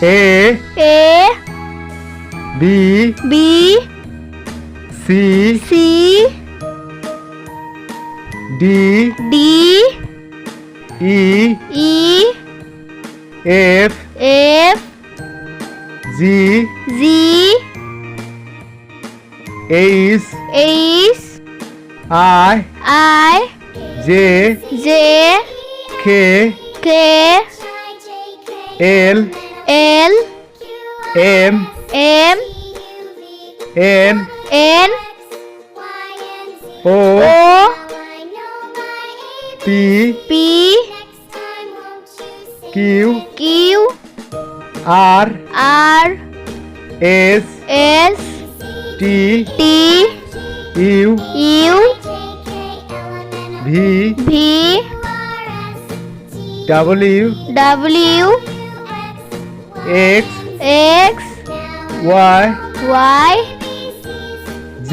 A B C D E F G H I J K L M N O P Q R S T U V W X Y Z